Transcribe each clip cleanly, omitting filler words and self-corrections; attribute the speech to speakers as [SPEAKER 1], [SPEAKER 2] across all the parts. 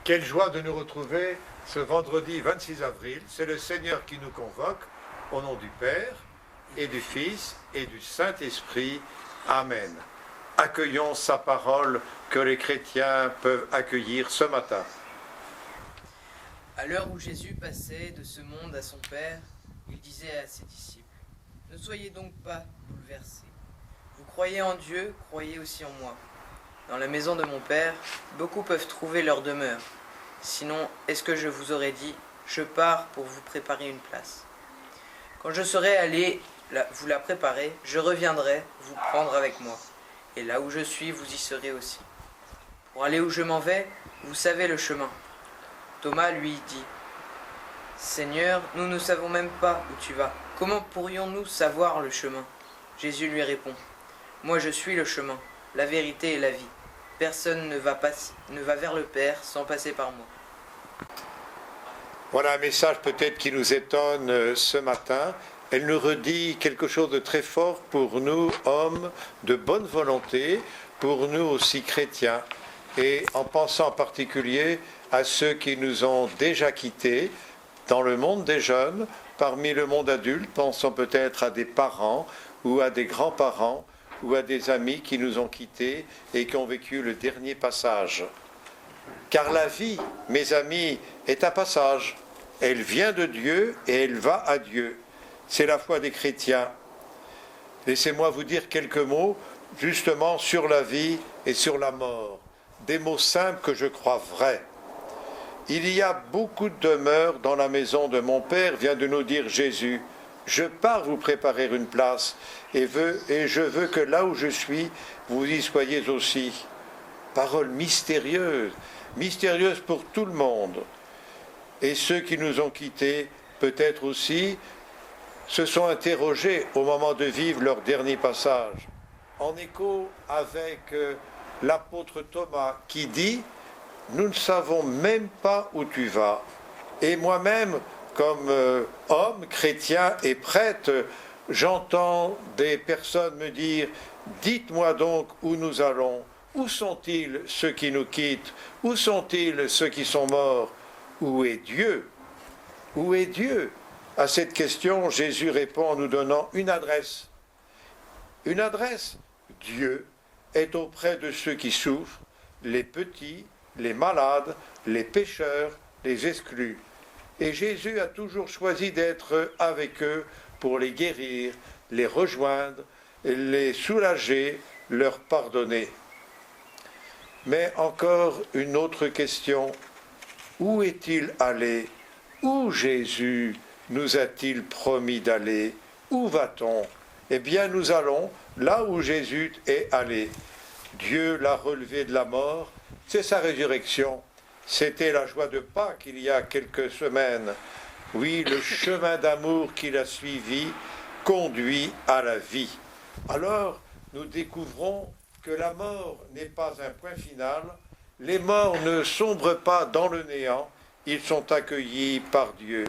[SPEAKER 1] Quelle joie de nous retrouver ce vendredi 26 avril. C'est le Seigneur qui nous convoque au nom du Père et du Fils et du Saint-Esprit. Amen. Accueillons sa parole que les chrétiens peuvent accueillir ce matin.
[SPEAKER 2] À l'heure où Jésus passait de ce monde à son Père, il disait à ses disciples : « Ne soyez donc pas bouleversés. Vous croyez en Dieu, croyez aussi en moi. Dans la maison de mon Père, beaucoup peuvent trouver leur demeure. Sinon, est-ce que je vous aurais dit : je pars pour vous préparer une place. Quand je serai allé vous la préparer, je reviendrai vous prendre avec moi. Et là où je suis, vous y serez aussi. Pour aller où je m'en vais, vous savez le chemin. » Thomas lui dit : « Seigneur, nous ne savons même pas où tu vas. Comment pourrions-nous savoir le chemin ?» Jésus lui répond : « Moi je suis le chemin, la vérité et la vie. Personne ne va vers le Père sans passer par moi. »
[SPEAKER 1] Voilà un message peut-être qui nous étonne ce matin. Elle nous redit quelque chose de très fort pour nous, hommes de bonne volonté, pour nous aussi chrétiens, et en pensant en particulier à ceux qui nous ont déjà quittés dans le monde des jeunes, parmi le monde adulte, pensons peut-être à des parents ou à des grands-parents ou à des amis qui nous ont quittés et qui ont vécu le dernier passage. Car la vie, mes amis, est un passage. Elle vient de Dieu et elle va à Dieu. C'est la foi des chrétiens. Laissez-moi vous dire quelques mots justement sur la vie et sur la mort. Des mots simples que je crois vrais. Il y a beaucoup de demeures dans la maison de mon Père, vient de nous dire Jésus. Je pars vous préparer une place et je veux que là où je suis, vous y soyez aussi. Parole mystérieuse, mystérieuse pour tout le monde. Et ceux qui nous ont quittés, peut-être aussi, se sont interrogés au moment de vivre leur dernier passage. En écho avec l'apôtre Thomas qui dit « Nous ne savons même pas où tu vas. » Et moi-même, comme homme chrétien et prêtre, j'entends des personnes me dire « Dites-moi donc où nous allons. Où sont-ils ceux qui nous quittent? Où sont-ils ceux qui sont morts? Où est Dieu? Où est Dieu ?» À cette question, Jésus répond en nous donnant une adresse. Une adresse. Dieu est auprès de ceux qui souffrent, les petits, les malades, les pécheurs, les exclus. Et Jésus a toujours choisi d'être avec eux pour les guérir, les rejoindre, les soulager, leur pardonner. Mais encore une autre question. Où est-il allé? Où Jésus nous a-t-il promis d'aller? Où va-t-on? Eh bien, nous allons là où Jésus est allé. Dieu l'a relevé de la mort, c'est sa résurrection. C'était la joie de Pâques il y a quelques semaines. Oui, le chemin d'amour qu'il a suivi conduit à la vie. Alors, nous découvrons que la mort n'est pas un point final. Les morts ne sombrent pas dans le néant, ils sont accueillis par Dieu.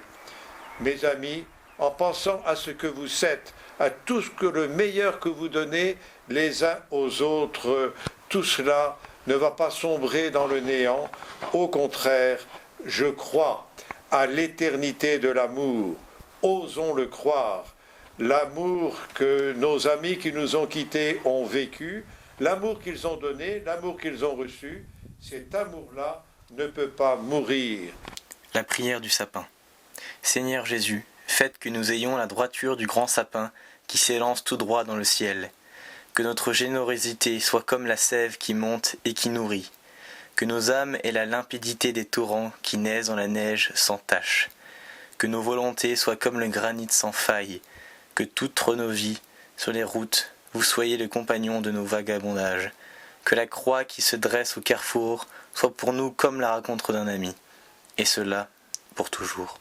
[SPEAKER 1] Mes amis, en pensant à ce que vous êtes, à tout ce que le meilleur que vous donnez les uns aux autres, tout cela ne va pas sombrer dans le néant. Au contraire, je crois à l'éternité de l'amour. Osons le croire. L'amour que nos amis qui nous ont quittés ont vécu, l'amour qu'ils ont donné, l'amour qu'ils ont reçu, cet amour-là ne peut pas mourir.
[SPEAKER 3] La prière du sapin. Seigneur Jésus, faites que nous ayons la droiture du grand sapin qui s'élance tout droit dans le ciel. Que notre générosité soit comme la sève qui monte et qui nourrit. Que nos âmes aient la limpidité des torrents qui naissent dans la neige sans tache. Que nos volontés soient comme le granit sans faille. Que toutes nos vies, sur les routes, vous soyez le compagnon de nos vagabondages. Que la croix qui se dresse au carrefour soit pour nous comme la rencontre d'un ami. Et cela pour toujours.